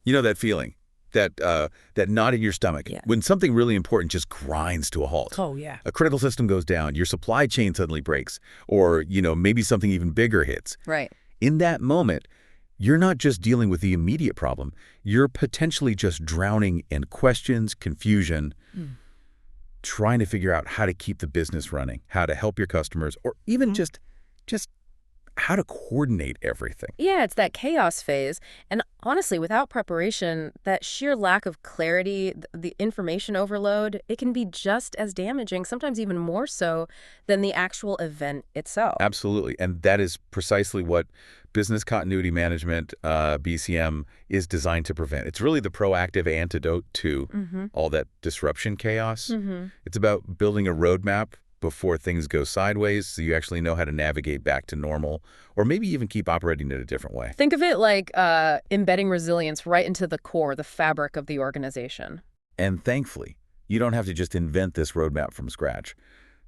You know that feeling, that knot in your stomach, Yeah. when something really important just grinds to a halt. Oh, yeah. A critical system goes down, your supply chain suddenly breaks, or, maybe something even bigger hits. Right. In that moment, you're not just dealing with the immediate problem, you're potentially just drowning in questions, confusion, trying to figure out how to keep the business running, how to help your customers, or even just how to coordinate everything. Yeah, it's that chaos phase. And honestly, without preparation, that sheer lack of clarity, the information overload, it can be just as damaging, sometimes even more so than the actual event itself. Absolutely. And that is precisely what business continuity management, BCM, is designed to prevent. It's really the proactive antidote to all that disruption chaos. It's about building a roadmap before things go sideways so you actually know how to navigate back to normal or maybe even keep operating in a different way. Think of it like embedding resilience right into the core, the fabric of the organization. And thankfully, you don't have to just invent this roadmap from scratch.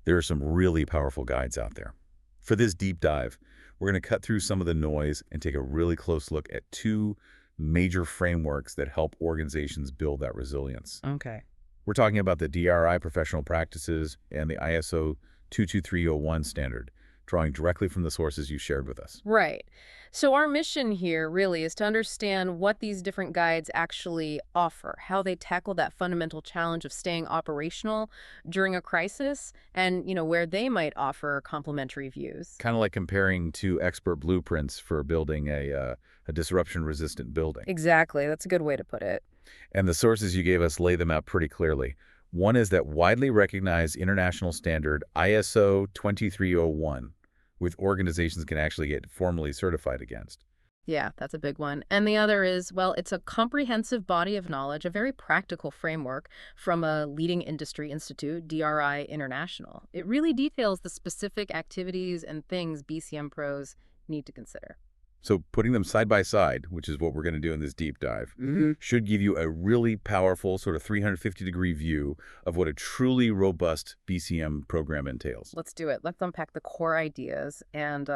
There are some really powerful guides out there. For this deep dive, we're going to cut through some of the noise and take a really close look at two major frameworks that help organizations build that resilience. Okay. We're talking about the DRI professional practices and the ISO 22301 standard, drawing directly from the sources you shared with us. Right. So our mission here really is to understand what these different guides actually offer, how they tackle that fundamental challenge of staying operational during a crisis, and, where they might offer complementary views. Kind of like comparing two expert blueprints for building a disruption-resistant building. Exactly. That's a good way to put it. And the sources you gave us lay them out pretty clearly. One is that widely recognized international standard ISO 2301, which organizations can actually get formally certified against. Yeah, that's a big one. And the other is, well, it's a comprehensive body of knowledge, a very practical framework from a leading industry institute, DRI International. It really details the specific activities and things BCM pros need to consider. So putting them side by side, which is what we're going to do in this deep dive, should give you a really powerful sort of 350-degree view of what a truly robust BCM program entails. Let's do it. Let's unpack the core ideas and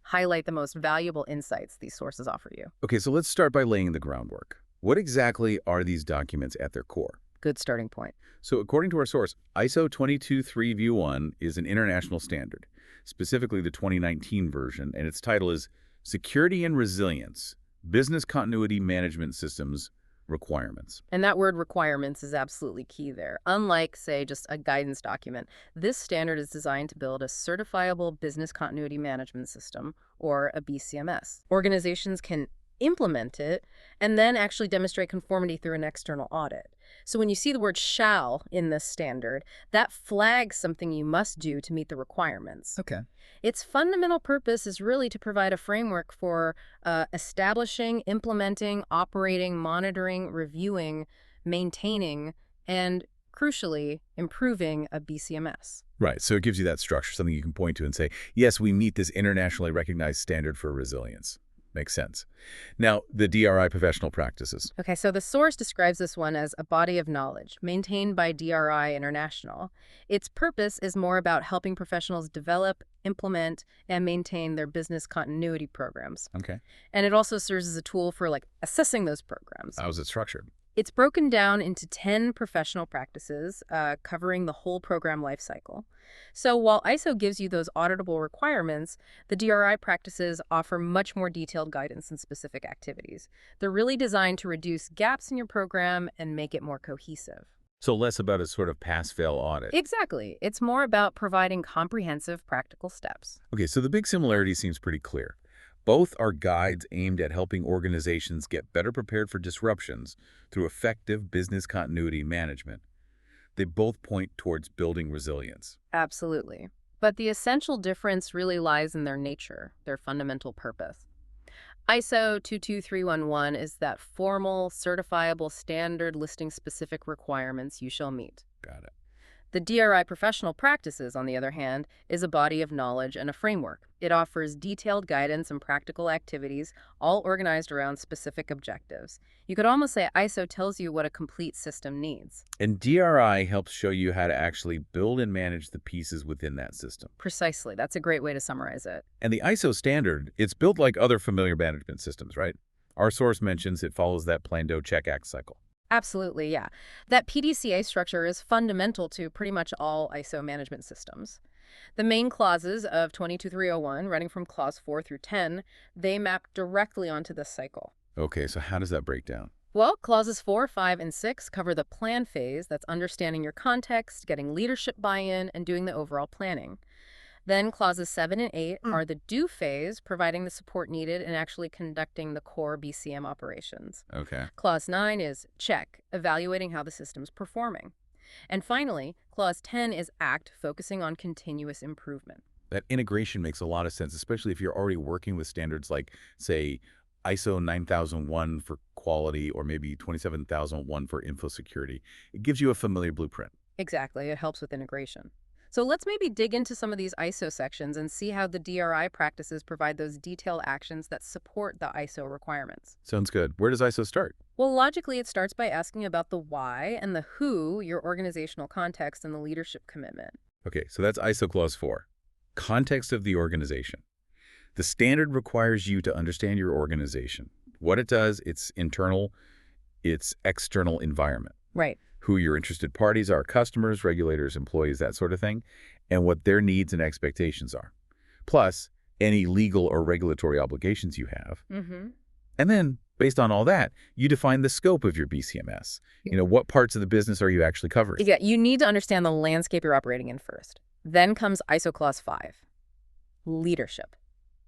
highlight the most valuable insights these sources offer you. Okay, so let's start by laying the groundwork. What exactly are these documents at their core? Good starting point. So according to our source, ISO 22301 is an international standard, specifically the 2019 version, and its title is Security and Resilience, Business Continuity Management Systems Requirements. And that word requirements is absolutely key there. Unlike, say, just a guidance document, this standard is designed to build a certifiable business continuity management system, or a BCMS. Organizations can implement it and then actually demonstrate conformity through an external audit. So when you see the word shall in this standard, that flags something you must do to meet the requirements. Okay. Its fundamental purpose is really to provide a framework for establishing, implementing, operating, monitoring, reviewing, maintaining, and crucially, improving a BCMS. Right, so it gives you that structure, something you can point to and say, yes, we meet this internationally recognized standard for resilience. Makes sense. Now, the DRI professional practices. Okay, so the source describes this one as a body of knowledge maintained by DRI International. Its purpose is more about helping professionals develop, implement, and maintain their business continuity programs. Okay. And it also serves as a tool for assessing those programs. How is it structured? It's broken down into 10 professional practices covering the whole program lifecycle. So while ISO gives you those auditable requirements, the DRI practices offer much more detailed guidance and specific activities. They're really designed to reduce gaps in your program and make it more cohesive. So less about a sort of pass-fail audit. Exactly. It's more about providing comprehensive, practical steps. Okay, so the big similarity seems pretty clear. Both are guides aimed at helping organizations get better prepared for disruptions through effective business continuity management. They both point towards building resilience. Absolutely. But the essential difference really lies in their nature, their fundamental purpose. ISO 22311 is that formal, certifiable standard listing specific requirements you shall meet. Got it. The DRI professional practices, on the other hand, is a body of knowledge and a framework. It offers detailed guidance and practical activities, all organized around specific objectives. You could almost say ISO tells you what a complete system needs. And DRI helps show you how to actually build and manage the pieces within that system. Precisely. That's a great way to summarize it. And the ISO standard, it's built like other familiar management systems, right? Our source mentions it follows that plan-do-check-act cycle. Absolutely, yeah. That PDCA structure is fundamental to pretty much all ISO management systems. The main clauses of 22301, running from clause 4 through 10, they map directly onto this cycle. Okay, so how does that break down? Well, clauses 4, 5, and 6 cover the plan phase, that's understanding your context, getting leadership buy-in, and doing the overall planning. Then clauses 7 and 8 are the do phase, providing the support needed and actually conducting the core BCM operations. Okay. Clause 9 is check, evaluating how the system's performing. And finally, clause 10 is act, focusing on continuous improvement. That integration makes a lot of sense, especially if you're already working with standards like, say, ISO 9001 for quality or maybe 27001 for info security. It gives you a familiar blueprint. Exactly, it helps with integration. So let's maybe dig into some of these ISO sections and see how the DRI practices provide those detailed actions that support the ISO requirements. Sounds good. Where does ISO start? Well, logically, it starts by asking about the why and the who, your organizational context, and the leadership commitment. Okay, so that's ISO Clause 4. Context of the organization. The standard requires you to understand your organization, what it does, its internal, its external environment. Right. Who your interested parties are, customers, regulators, employees, that sort of thing, and what their needs and expectations are. Plus, any legal or regulatory obligations you have. And then, based on all that, you define the scope of your BCMS. What parts of the business are you actually covering? Yeah, you need to understand the landscape you're operating in first. Then comes ISO Clause 5, leadership.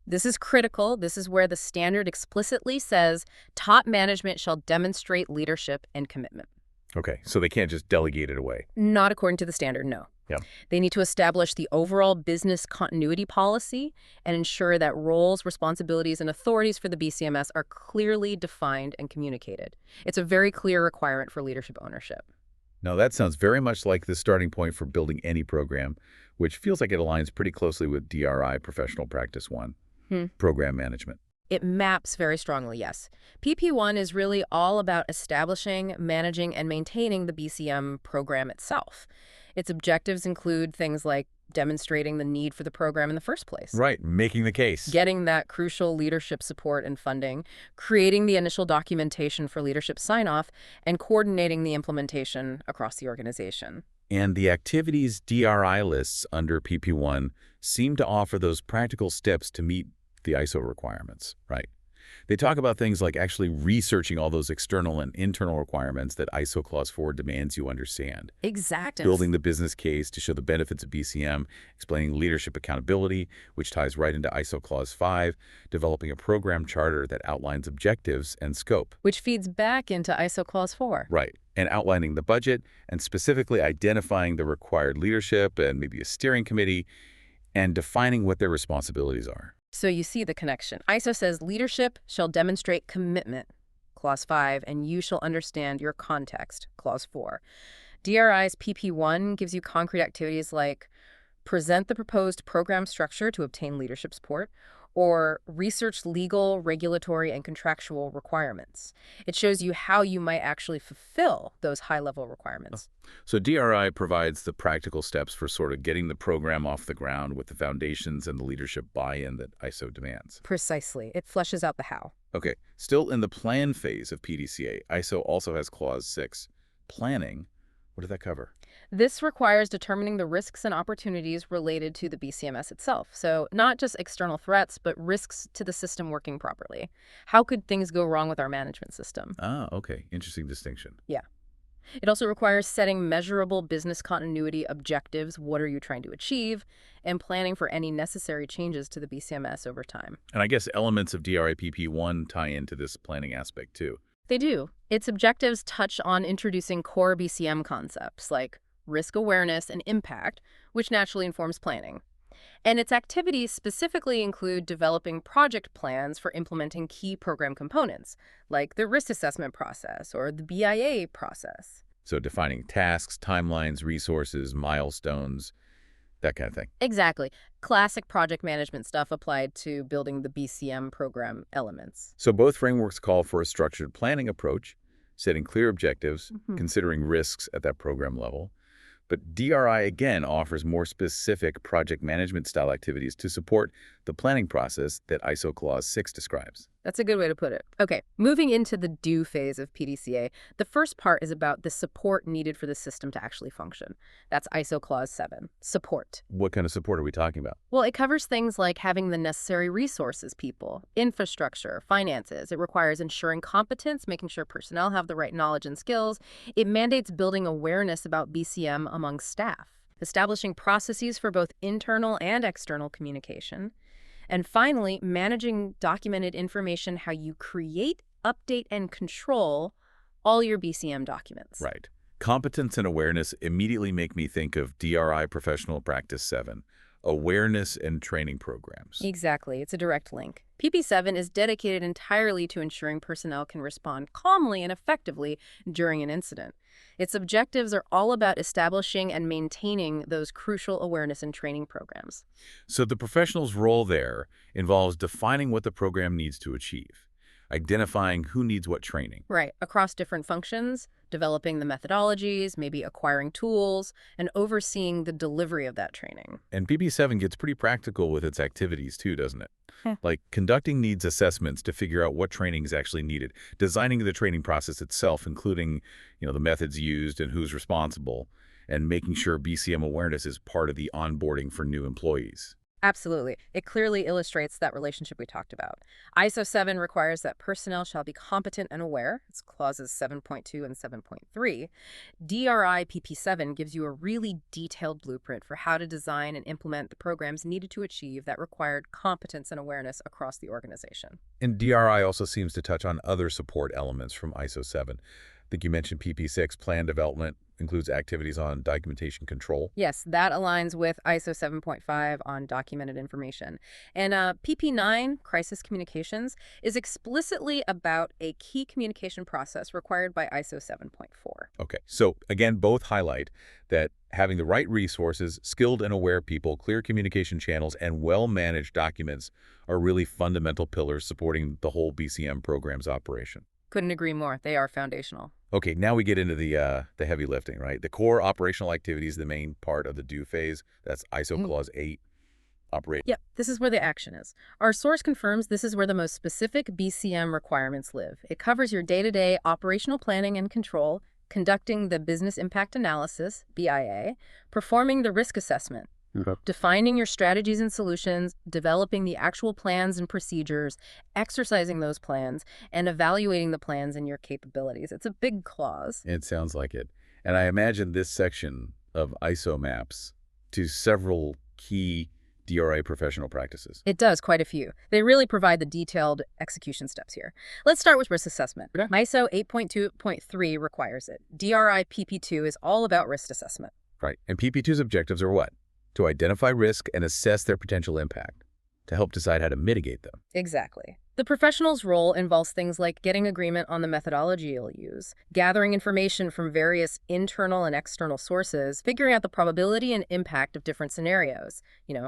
This is critical. This is where the standard explicitly says top management shall demonstrate leadership and commitment. Okay, so they can't just delegate it away. Not according to the standard, no. Yeah. They need to establish the overall business continuity policy and ensure that roles, responsibilities, and authorities for the BCMS are clearly defined and communicated. It's a very clear requirement for leadership ownership. Now, that sounds very much like the starting point for building any program, which feels like it aligns pretty closely with DRI Professional Practice 1, program management. It maps very strongly, yes. PP1 is really all about establishing, managing, and maintaining the BCM program itself. Its objectives include things like demonstrating the need for the program in the first place. Right, making the case. Getting that crucial leadership support and funding, creating the initial documentation for leadership sign-off, and coordinating the implementation across the organization. And the activities DRI lists under PP1 seem to offer those practical steps to meet the ISO requirements, right? They talk about things like actually researching all those external and internal requirements that ISO Clause 4 demands you understand. Exactly. Building the business case to show the benefits of BCM, explaining leadership accountability, which ties right into ISO Clause 5, developing a program charter that outlines objectives and scope. Which feeds back into ISO Clause 4. Right, and outlining the budget and specifically identifying the required leadership and maybe a steering committee and defining what their responsibilities are. So you see the connection. ISO says leadership shall demonstrate commitment, Clause 5, and you shall understand your context, Clause 4. DRI's PP1 gives you concrete activities like present the proposed program structure to obtain leadership support, or research legal, regulatory, and contractual requirements. It shows you how you might actually fulfill those high-level requirements. So DRI provides the practical steps for sort of getting the program off the ground with the foundations and the leadership buy-in that ISO demands. Precisely. It fleshes out the how. Okay, still in the plan phase of PDCA, ISO also has Clause 6, planning. What did that cover? This requires determining the risks and opportunities related to the BCMS itself. So not just external threats, but risks to the system working properly. How could things go wrong with our management system? Ah, okay. Interesting distinction. Yeah. It also requires setting measurable business continuity objectives. What are you trying to achieve? And planning for any necessary changes to the BCMS over time. And I guess elements of DRIPP1 tie into this planning aspect too. They do. Its objectives touch on introducing core BCM concepts like risk awareness and impact, which naturally informs planning. And its activities specifically include developing project plans for implementing key program components, like the risk assessment process or the BIA process. So defining tasks, timelines, resources, milestones, that kind of thing. Exactly. Classic project management stuff applied to building the BCM program elements. So both frameworks call for a structured planning approach, setting clear objectives, considering risks at that program level. But DRI, again, offers more specific project management style activities to support the planning process that ISO Clause 6 describes. That's a good way to put it. Okay, moving into the do phase of PDCA, the first part is about the support needed for the system to actually function. That's ISO Clause 7, support. What kind of support are we talking about? Well, it covers things like having the necessary resources, people, infrastructure, finances. It requires ensuring competence, making sure personnel have the right knowledge and skills. It mandates building awareness about BCM among staff, establishing processes for both internal and external communication. And finally, managing documented information, how you create, update, and control all your BCM documents. Right. Competence and awareness immediately make me think of DRI Professional Practice 7, awareness and training programs. Exactly. It's a direct link. PP7 is dedicated entirely to ensuring personnel can respond calmly and effectively during an incident. Its objectives are all about establishing and maintaining those crucial awareness and training programs. So the professional's role there involves defining what the program needs to achieve, identifying who needs what training. Right. Across different functions, developing the methodologies, maybe acquiring tools, and overseeing the delivery of that training. And PP7 gets pretty practical with its activities too, doesn't it? Yeah. Like conducting needs assessments to figure out what training is actually needed, designing the training process itself, including, the methods used and who's responsible, and making sure BCM awareness is part of the onboarding for new employees. Absolutely. It clearly illustrates that relationship we talked about. ISO 7 requires that personnel shall be competent and aware. It's clauses 7.2 and 7.3. DRI PP7 gives you a really detailed blueprint for how to design and implement the programs needed to achieve that required competence and awareness across the organization. And DRI also seems to touch on other support elements from ISO 7. I think you mentioned PP6, plan development, includes activities on documentation control. Yes, that aligns with ISO 7.5 on documented information. And PP9, crisis communications, is explicitly about a key communication process required by ISO 7.4. Okay, so again, both highlight that having the right resources, skilled and aware people, clear communication channels, and well-managed documents are really fundamental pillars supporting the whole BCM program's operation. Couldn't agree more. They are foundational. Okay, now we get into the heavy lifting, right? The core operational activities, the main part of the do phase. That's ISO Clause 8. Operate. Yep, this is where the action is. Our source confirms this is where the most specific BCM requirements live. It covers your day-to-day operational planning and control, conducting the business impact analysis, BIA, performing the risk assessment, defining your strategies and solutions, developing the actual plans and procedures, exercising those plans, and evaluating the plans and your capabilities. It's a big clause. It sounds like it. And I imagine this section of ISO maps to several key DRI professional practices. It does, quite a few. They really provide the detailed execution steps here. Let's start with risk assessment. Okay. ISO 8.2.3 requires it. DRI PP2 is all about risk assessment. Right. And PP2's objectives are what? To identify risk and assess their potential impact, to help decide how to mitigate them. Exactly. The professional's role involves things like getting agreement on the methodology you'll use, gathering information from various internal and external sources, figuring out the probability and impact of different scenarios.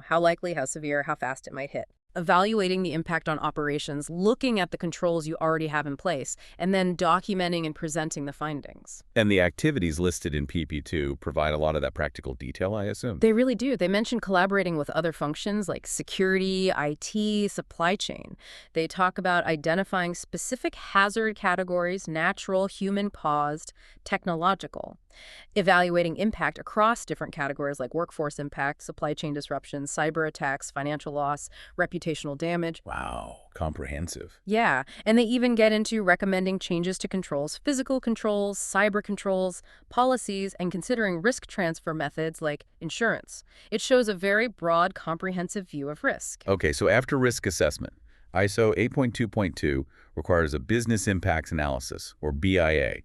How likely, how severe, how fast it might hit. Evaluating the impact on operations, looking at the controls you already have in place, and then documenting and presenting the findings. And the activities listed in PP2 provide a lot of that practical detail, I assume. They really do. They mention collaborating with other functions like security, IT, supply chain. They talk about identifying specific hazard categories, natural, human-caused, technological. Evaluating impact across different categories like workforce impact, supply chain disruptions, cyber attacks, financial loss, reputational damage. Wow, comprehensive. Yeah, and they even get into recommending changes to controls, physical controls, cyber controls, policies, and considering risk transfer methods like insurance. It shows a very broad, comprehensive view of risk. Okay, so after risk assessment, ISO 8.2.2 requires a business impacts analysis, or BIA.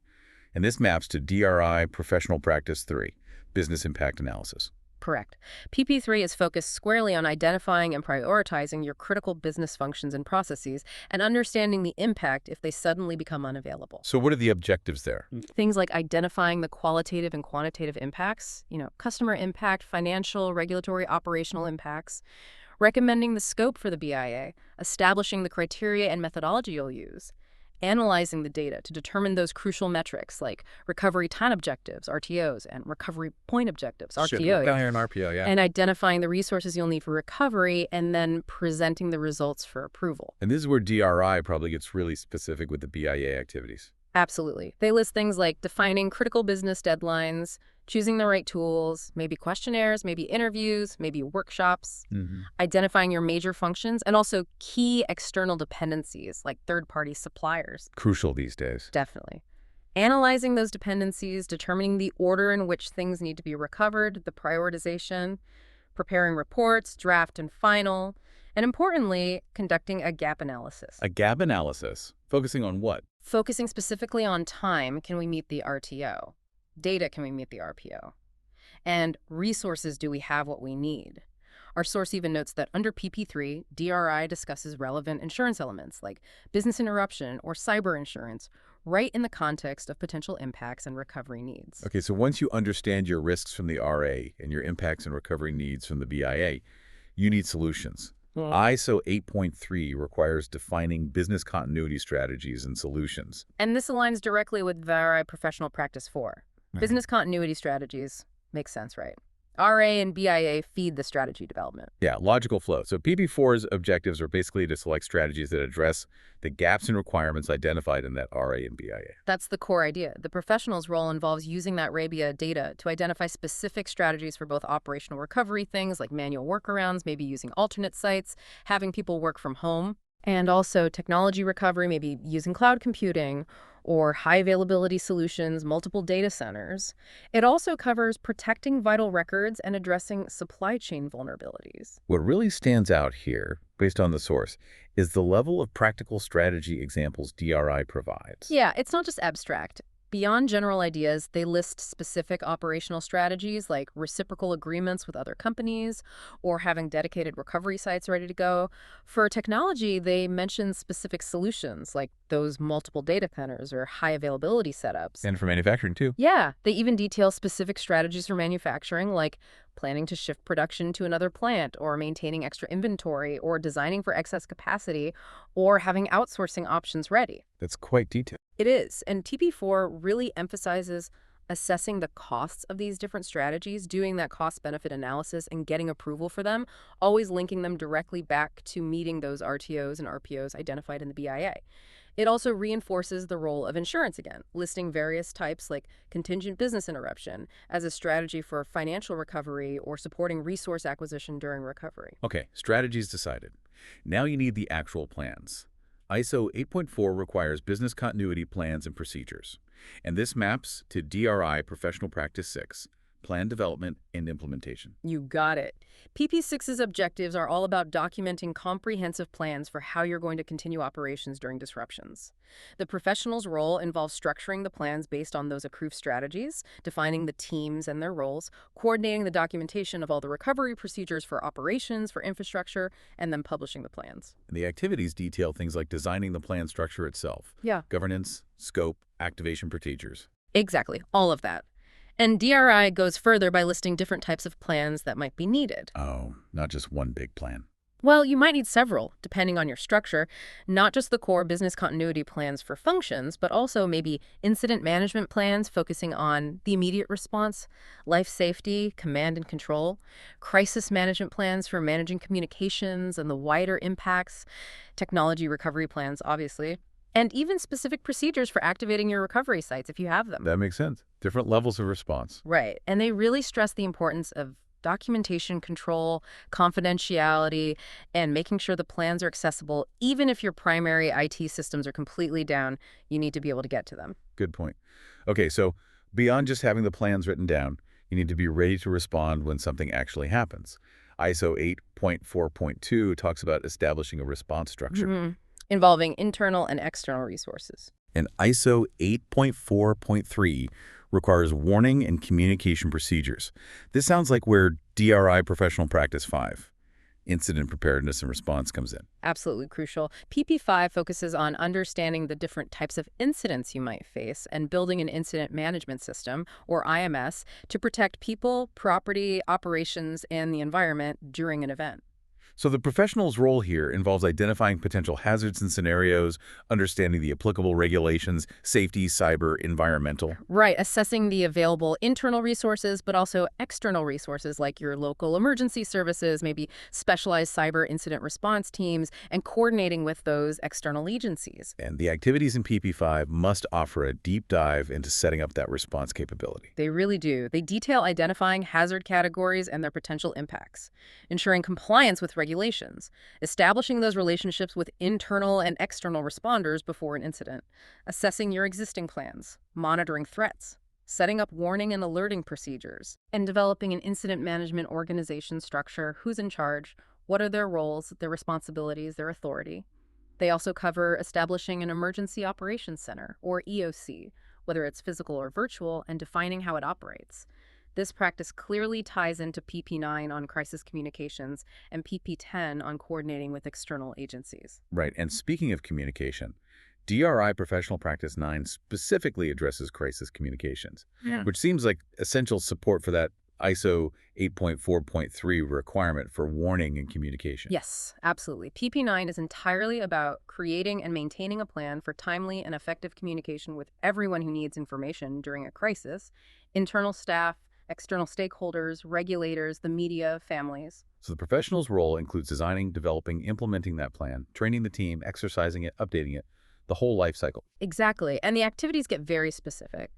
And this maps to DRI Professional Practice 3, Business Impact Analysis. Correct. PP3 is focused squarely on identifying and prioritizing your critical business functions and processes and understanding the impact if they suddenly become unavailable. So what are the objectives there? Things like identifying the qualitative and quantitative impacts, customer impact, financial, regulatory, operational impacts, recommending the scope for the BIA, establishing the criteria and methodology you'll use, analyzing the data to determine those crucial metrics like recovery time objectives, RTOs, and recovery point objectives, RPOs. Down here in RPO, yeah. And identifying the resources you'll need for recovery and then presenting the results for approval. And this is where DRI probably gets really specific with the BIA activities. Absolutely. They list things like defining critical business deadlines, choosing the right tools, maybe questionnaires, maybe interviews, maybe workshops, identifying your major functions, and also key external dependencies like third-party suppliers. Crucial these days. Definitely. Analyzing those dependencies, determining the order in which things need to be recovered, the prioritization, preparing reports, draft and final, and importantly, conducting a gap analysis. A gap analysis, focusing on what? Focusing specifically on time, can we meet the RTO? Data, can we meet the RPO? And resources, do we have what we need? Our source even notes that under PP3, DRI discusses relevant insurance elements like business interruption or cyber insurance, right in the context of potential impacts and recovery needs. Okay, so once you understand your risks from the RA and your impacts and recovery needs from the BIA, you need solutions. ISO 8.3 requires defining business continuity strategies and solutions. And this aligns directly with VARI Professional Practice 4. Business continuity strategies makes sense, right? RA and BIA feed the strategy development. Yeah, logical flow. So PP4's objectives are basically to select strategies that address the gaps and requirements identified in that RA and BIA. That's the core idea. The professional's role involves using that RABIA data to identify specific strategies for both operational recovery things like manual workarounds, maybe using alternate sites, having people work from home, and also technology recovery, maybe using cloud computing or high availability solutions, multiple data centers. It also covers protecting vital records and addressing supply chain vulnerabilities. What really stands out here, based on the source, is the level of practical strategy examples DRI provides. Yeah, it's not just abstract. Beyond general ideas, they list specific operational strategies like reciprocal agreements with other companies or having dedicated recovery sites ready to go. For technology, they mention specific solutions like those multiple data centers or high availability setups. And for manufacturing, too. Yeah, they even detail specific strategies for manufacturing like planning to shift production to another plant or maintaining extra inventory or designing for excess capacity or having outsourcing options ready. That's quite detailed. It is, and TP4 really emphasizes assessing the costs of these different strategies, doing that cost-benefit analysis and getting approval for them, always linking them directly back to meeting those RTOs and RPOs identified in the BIA. It also reinforces the role of insurance again, listing various types like contingent business interruption as a strategy for financial recovery or supporting resource acquisition during recovery. Okay, strategies decided. Now you need the actual plans. ISO 8.4 requires business continuity plans and procedures, and this maps to DRI Professional Practice 6, Plan Development and Implementation. You got it. PP6's objectives are all about documenting comprehensive plans for how you're going to continue operations during disruptions. The professional's role involves structuring the plans based on those approved strategies, defining the teams and their roles, coordinating the documentation of all the recovery procedures for operations, for infrastructure, and then publishing the plans. And the activities detail things like designing the plan structure itself. Yeah. Governance, scope, activation procedures. Exactly. All of that. And DRI goes further by listing different types of plans that might be needed. Oh, not just one big plan. Well, you might need several, depending on your structure, not just the core business continuity plans for functions, but also maybe incident management plans focusing on the immediate response, life safety, command and control, crisis management plans for managing communications and the wider impacts, technology recovery plans, obviously, and even specific procedures for activating your recovery sites if you have them. That makes sense. Different levels of response. Right. And they really stress the importance of documentation control, confidentiality, and making sure the plans are accessible. Even if your primary IT systems are completely down, you need to be able to get to them. Good point. Okay, so beyond just having the plans written down, you need to be ready to respond when something actually happens. ISO 8.4.2 talks about establishing a response structure. Involving internal and external resources. And ISO 8.4.3 requires warning and communication procedures. This sounds like where DRI Professional Practice 5, Incident Preparedness and Response, comes in. Absolutely crucial. PP5 focuses on understanding the different types of incidents you might face and building an incident management system, or IMS, to protect people, property, operations, and the environment during an event. So the professional's role here involves identifying potential hazards and scenarios, understanding the applicable regulations, safety, cyber, environmental. Right, assessing the available internal resources, but also external resources like your local emergency services, maybe specialized cyber incident response teams, and coordinating with those external agencies. And the activities in PP5 must offer a deep dive into setting up that response capability. They really do. They detail identifying hazard categories and their potential impacts, ensuring compliance with regulations, establishing those relationships with internal and external responders before an incident, assessing your existing plans, monitoring threats, setting up warning and alerting procedures, and developing an incident management organization structure, who's in charge, what are their roles, their responsibilities, their authority. They also cover establishing an emergency operations center, or EOC, whether it's physical or virtual, and defining how it operates. This practice clearly ties into PP9 on crisis communications and PP10 on coordinating with external agencies. Right, and speaking of communication, DRI Professional Practice 9 specifically addresses crisis communications, which seems like essential support for that ISO 8.4.3 requirement for warning and communication. Yes, absolutely. PP9 is entirely about creating and maintaining a plan for timely and effective communication with everyone who needs information during a crisis: internal staff, external stakeholders, regulators, the media, families. So the professional's role includes designing, developing, implementing that plan, training the team, exercising it, updating it, the whole life cycle. Exactly. And the activities get very specific.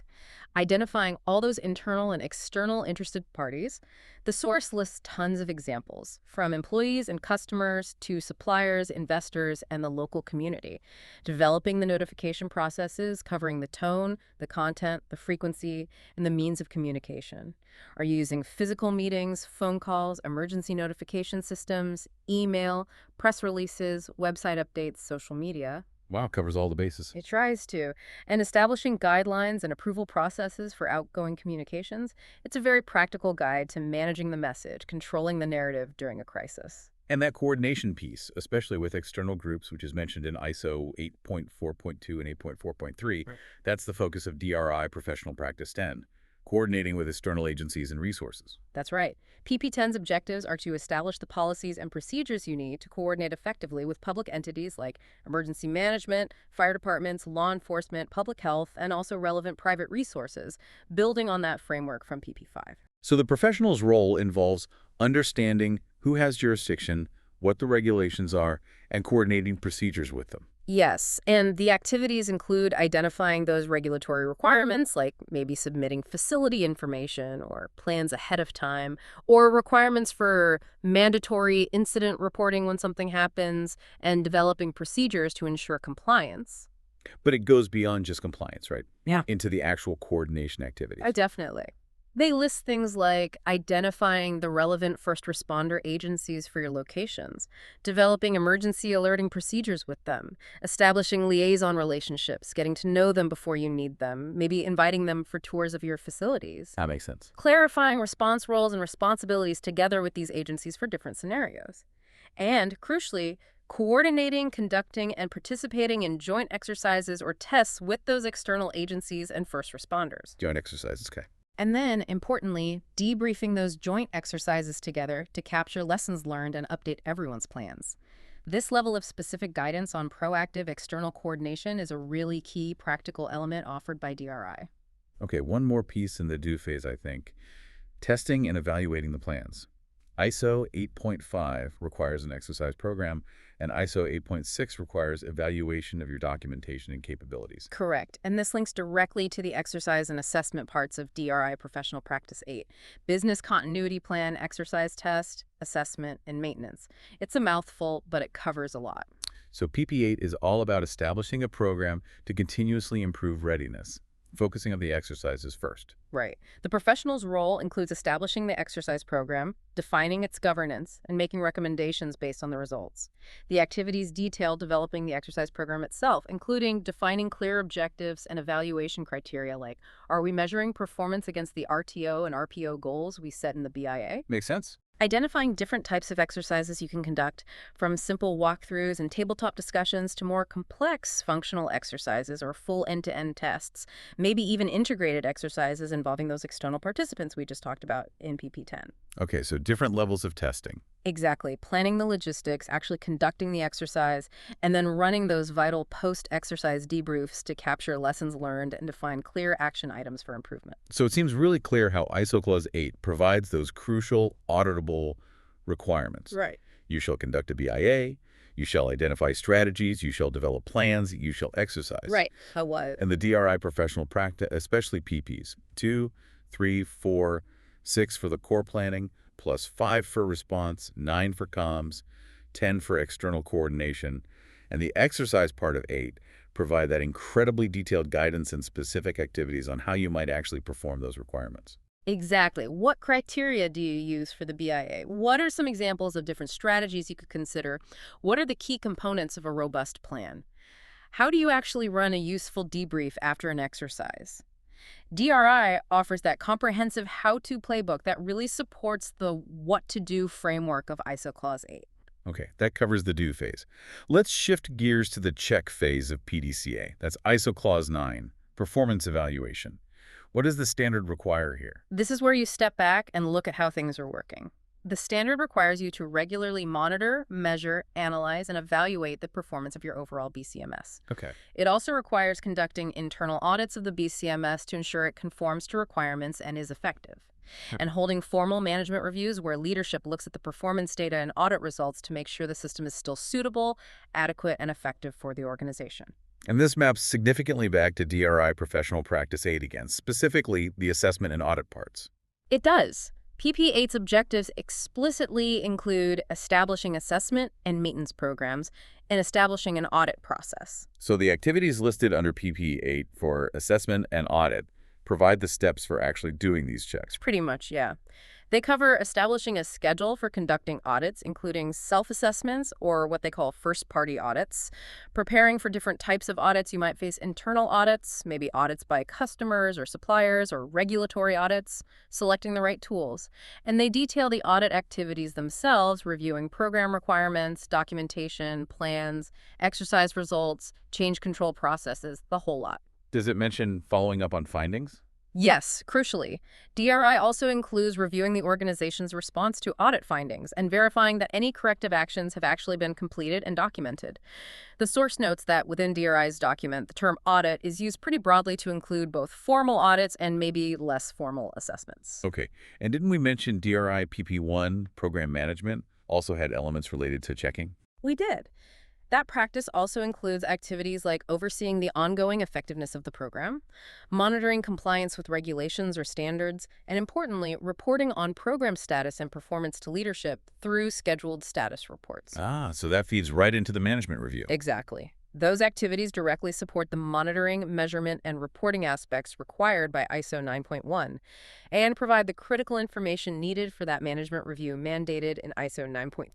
Identifying all those internal and external interested parties. The source lists tons of examples, from employees and customers to suppliers, investors, and the local community. Developing the notification processes, covering the tone, the content, the frequency, and the means of communication. Are you using physical meetings, phone calls, emergency notification systems, email, press releases, website updates, social media? Wow, covers all the bases. It tries to. And establishing guidelines and approval processes for outgoing communications, it's a very practical guide to managing the message, controlling the narrative during a crisis. And that coordination piece, especially with external groups, which is mentioned in ISO 8.4.2 and 8.4.3, that's the focus of DRI Professional Practice 10, coordinating with external agencies and resources. That's right. PP10's objectives are to establish the policies and procedures you need to coordinate effectively with public entities like emergency management, fire departments, law enforcement, public health, and also relevant private resources, building on that framework from PP5. So the professional's role involves understanding who has jurisdiction, what the regulations are, and coordinating procedures with them. Yes, and the activities include identifying those regulatory requirements, like maybe submitting facility information or plans ahead of time, or requirements for mandatory incident reporting when something happens, and developing procedures to ensure compliance. But it goes beyond just compliance, right? Yeah. Into the actual coordination activities. Definitely. They list things like identifying the relevant first responder agencies for your locations, developing emergency alerting procedures with them, establishing liaison relationships, getting to know them before you need them, maybe inviting them for tours of your facilities, That makes sense. clarifying response roles and responsibilities together with these agencies for different scenarios. And, crucially, coordinating, conducting, and participating in joint exercises or tests with those external agencies and first responders. Joint exercises, okay. And then, importantly, debriefing those joint exercises together to capture lessons learned and update everyone's plans. This level of specific guidance on proactive external coordination is a really key practical element offered by DRI. Okay, one more piece in the do phase, I think. Testing and evaluating the plans. ISO 8.5 requires an exercise program, and ISO 8.6 requires evaluation of your documentation and capabilities. Correct. And this links directly to the exercise and assessment parts of DRI Professional Practice 8. Business Continuity Plan, Exercise Test, Assessment, and Maintenance. It's a mouthful, but it covers a lot. So PP8 is all about establishing a program to continuously improve readiness, focusing on the exercises first. Right. The professional's role includes establishing the exercise program, defining its governance, and making recommendations based on the results. The activities detail developing the exercise program itself, including defining clear objectives and evaluation criteria like, are we measuring performance against the RTO and RPO goals we set in the BIA? Makes sense? Identifying different types of exercises you can conduct, from simple walkthroughs and tabletop discussions to more complex functional exercises or full end-to-end tests, maybe even integrated exercises involving those external participants we just talked about in PP10. Okay, so different levels of testing. Exactly. Planning the logistics, actually conducting the exercise, and then running those vital post-exercise debriefs to capture lessons learned and define clear action items for improvement. So it seems really clear how ISO Clause 8 provides those crucial, auditable requirements. Right. You shall conduct a BIA, you shall identify strategies, you shall develop plans, you shall exercise. Right. How was? And the DRI professional practice, especially PPs, 2, 3, 4, 6 for the core planning, plus 5 for response, 9 for comms, 10 for external coordination, and the exercise part of 8 provide that incredibly detailed guidance and specific activities on how you might actually perform those requirements. Exactly. What criteria do you use for the BIA? What are some examples of different strategies you could consider? What are the key components of a robust plan? How do you actually run a useful debrief after an exercise? DRI offers that comprehensive how-to playbook that really supports the what-to-do framework of ISO Clause 8. Okay, that covers the do phase. Let's shift gears to the check phase of PDCA. That's ISO Clause 9, performance evaluation. What does the standard require here? This is where you step back and look at how things are working. The standard requires you to regularly monitor, measure, analyze, and evaluate the performance of your overall BCMS. Okay. It also requires conducting internal audits of the BCMS to ensure it conforms to requirements and is effective, and holding formal management reviews where leadership looks at the performance data and audit results to make sure the system is still suitable, adequate, and effective for the organization. And this maps significantly back to DRI Professional Practice 8 again, specifically the assessment and audit parts. It does. PP8's objectives explicitly include establishing assessment and maintenance programs and establishing an audit process. So the activities listed under PP8 for assessment and audit provide the steps for actually doing these checks. Pretty much, yeah. They cover establishing a schedule for conducting audits, including self-assessments or what they call first-party audits, preparing for different types of audits. You might face internal audits, maybe audits by customers or suppliers, or regulatory audits, selecting the right tools. And they detail the audit activities themselves, reviewing program requirements, documentation, plans, exercise results, change control processes, the whole lot. Does it mention following up on findings? Yes, crucially, DRI also includes reviewing the organization's response to audit findings and verifying that any corrective actions have actually been completed and documented. The source notes that within DRI's document, the term audit is used pretty broadly to include both formal audits and maybe less formal assessments. Okay. And didn't we mention DRI PP1, program management, also had elements related to checking? We did. That practice also includes activities like overseeing the ongoing effectiveness of the program, monitoring compliance with regulations or standards, and importantly, reporting on program status and performance to leadership through scheduled status reports. Ah, so that feeds right into the management review. Exactly. Those activities directly support the monitoring, measurement, and reporting aspects required by ISO 9.1 and provide the critical information needed for that management review mandated in ISO 9.3.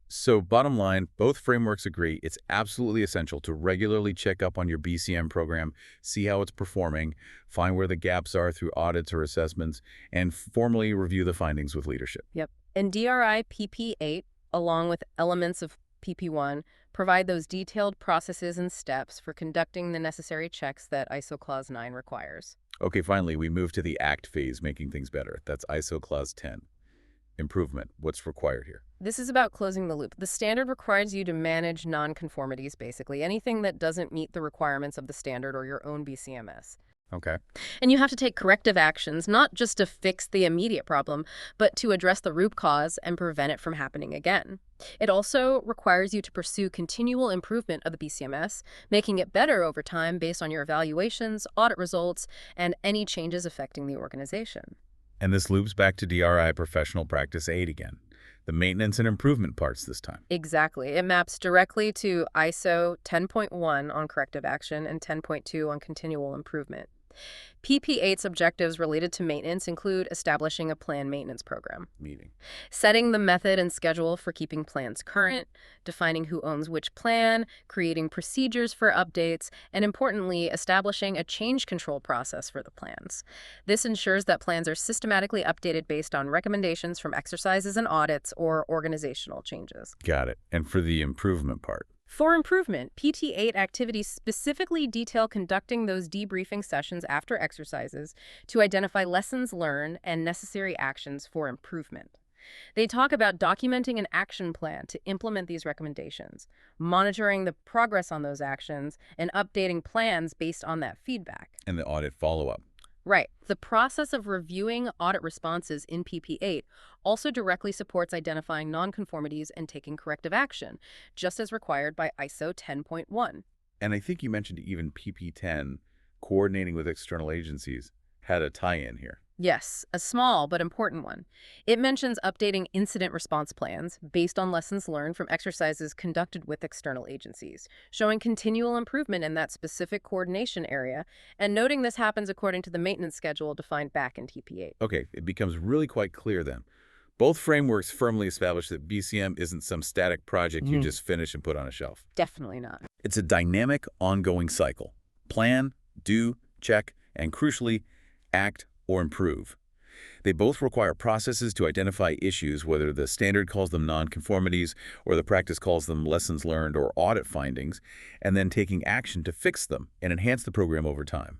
So bottom line, both frameworks agree it's absolutely essential to regularly check up on your BCM program, see how it's performing, find where the gaps are through audits or assessments, and formally review the findings with leadership. Yep. And DRI PP8, along with elements of PP1, provide those detailed processes and steps for conducting the necessary checks that ISO Clause 9 requires. Okay, finally, we move to the ACT phase, making things better. That's ISO Clause 10. Improvement. What's required here? This is about closing the loop. The standard requires you to manage nonconformities, basically, anything that doesn't meet the requirements of the standard or your own BCMS. Okay. And you have to take corrective actions, not just to fix the immediate problem, but to address the root cause and prevent it from happening again. It also requires you to pursue continual improvement of the BCMS, making it better over time based on your evaluations, audit results, and any changes affecting the organization. And this loops back to DRI Professional Practice 8 again, the maintenance and improvement parts this time. Exactly. It maps directly to ISO 10.1 on corrective action and 10.2 on continual improvement. PP8's objectives related to maintenance include establishing a planned maintenance program, setting the method and schedule for keeping plans current, defining who owns which plan, creating procedures for updates, and importantly, establishing a change control process for the plans. This ensures that plans are systematically updated based on recommendations from exercises and audits or organizational changes. Got it. And for the improvement part? For improvement, PT8 activities specifically detail conducting those debriefing sessions after exercises to identify lessons learned and necessary actions for improvement. They talk about documenting an action plan to implement these recommendations, monitoring the progress on those actions, and updating plans based on that feedback. And the audit follow-up. Right. The process of reviewing audit responses in PP8 also directly supports identifying nonconformities and taking corrective action, just as required by ISO 10.1. And I think you mentioned even PP10, coordinating with external agencies, had a tie-in here. Yes, a small but important one. It mentions updating incident response plans based on lessons learned from exercises conducted with external agencies, showing continual improvement in that specific coordination area, and noting this happens according to the maintenance schedule defined back in TP8. Okay, it becomes really quite clear then. Both frameworks firmly establish that BCM isn't some static project you just finish and put on a shelf. Definitely not. It's a dynamic, ongoing cycle. Plan, do, check, and crucially, act or improve. They both require processes to identify issues, whether the standard calls them nonconformities or the practice calls them lessons learned or audit findings, and then taking action to fix them and enhance the program over time.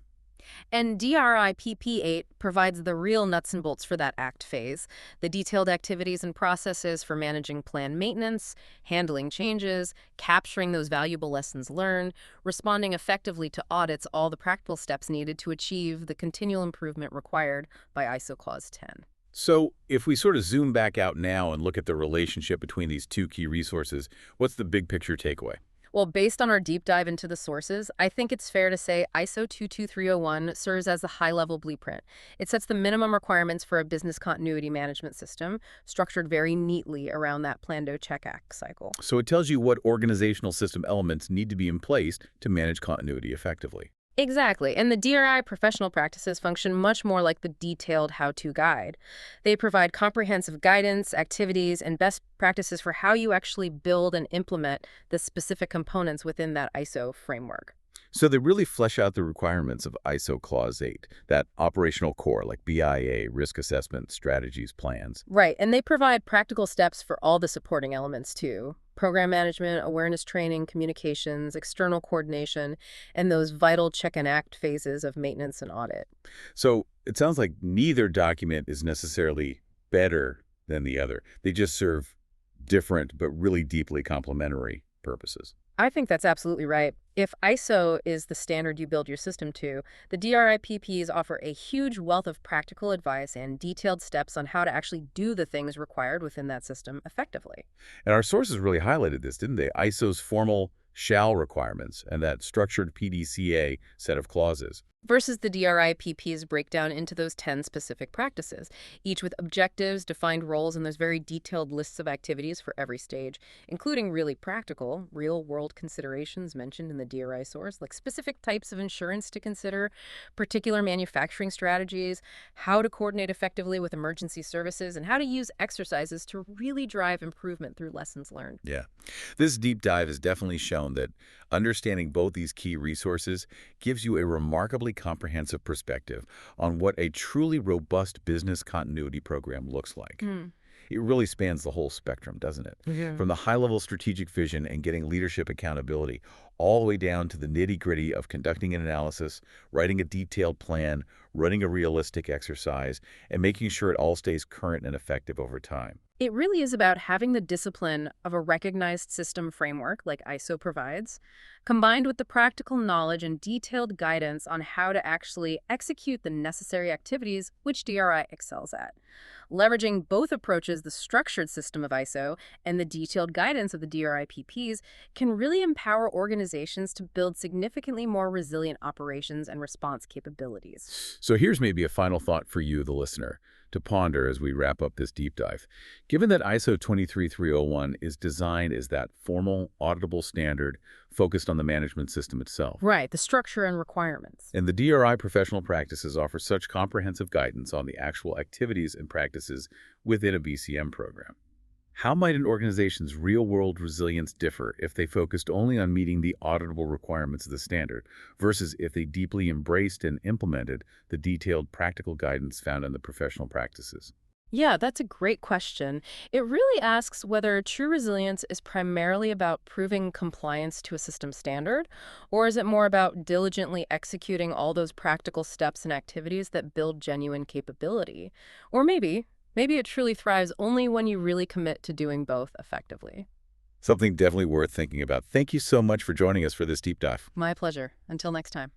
And DRI PP8 provides the real nuts and bolts for that ACT phase, the detailed activities and processes for managing plan maintenance, handling changes, capturing those valuable lessons learned, responding effectively to audits, all the practical steps needed to achieve the continual improvement required by ISO Clause 10. So if we sort of zoom back out now and look at the relationship between these two key resources, what's the big picture takeaway? Well, based on our deep dive into the sources, I think it's fair to say ISO 22301 serves as the high-level blueprint. It sets the minimum requirements for a business continuity management system, structured very neatly around that plan-do-check-act cycle. So it tells you what organizational system elements need to be in place to manage continuity effectively. Exactly, and the DRI professional practices function much more like the detailed how-to guide. They provide comprehensive guidance, activities, and best practices for how you actually build and implement the specific components within that ISO framework. So they really flesh out the requirements of ISO Clause 8, that operational core like BIA, risk assessment, strategies, plans. Right, and they provide practical steps for all the supporting elements too. Program management, awareness training, communications, external coordination, and those vital check and act phases of maintenance and audit. So it sounds like neither document is necessarily better than the other. They just serve different but really deeply complementary purposes. I think that's absolutely right. If ISO is the standard you build your system to, the DRI PPs offer a huge wealth of practical advice and detailed steps on how to actually do the things required within that system effectively. And our sources really highlighted this, didn't they? ISO's formal shall requirements and that structured PDCA set of clauses. Versus the DRI PP's breakdown into those 10 specific practices, each with objectives, defined roles, and those very detailed lists of activities for every stage, including really practical, real-world considerations mentioned in the DRI source, like specific types of insurance to consider, particular manufacturing strategies, how to coordinate effectively with emergency services, and how to use exercises to really drive improvement through lessons learned. Yeah. This deep dive has definitely shown that understanding both these key resources gives you a remarkably comprehensive perspective on what a truly robust business continuity program looks like. It really spans the whole spectrum, doesn't it? Yeah. From the high-level strategic vision and getting leadership accountability, all the way down to the nitty-gritty of conducting an analysis, writing a detailed plan, running a realistic exercise, and making sure it all stays current and effective over time. It really is about having the discipline of a recognized system framework like ISO provides, combined with the practical knowledge and detailed guidance on how to actually execute the necessary activities which DRI excels at. Leveraging both approaches, the structured system of ISO and the detailed guidance of the DRI PPs, can really empower organizations to build significantly more resilient operations and response capabilities. So here's maybe a final thought for you, the listener, to ponder as we wrap up this deep dive. Given that ISO 23301 is designed as that formal, auditable standard focused on the management system itself, Right, the structure and requirements. and the DRI professional practices offer such comprehensive guidance on the actual activities and practices within a BCM program, how might an organization's real-world resilience differ if they focused only on meeting the auditable requirements of the standard versus if they deeply embraced and implemented the detailed practical guidance found in the professional practices? Yeah, that's a great question. It really asks whether true resilience is primarily about proving compliance to a system standard, or is it more about diligently executing all those practical steps and activities that build genuine capability? Or maybe Maybe it truly thrives only when you really commit to doing both effectively. Something definitely worth thinking about. Thank you so much for joining us for this deep dive. My pleasure. Until next time.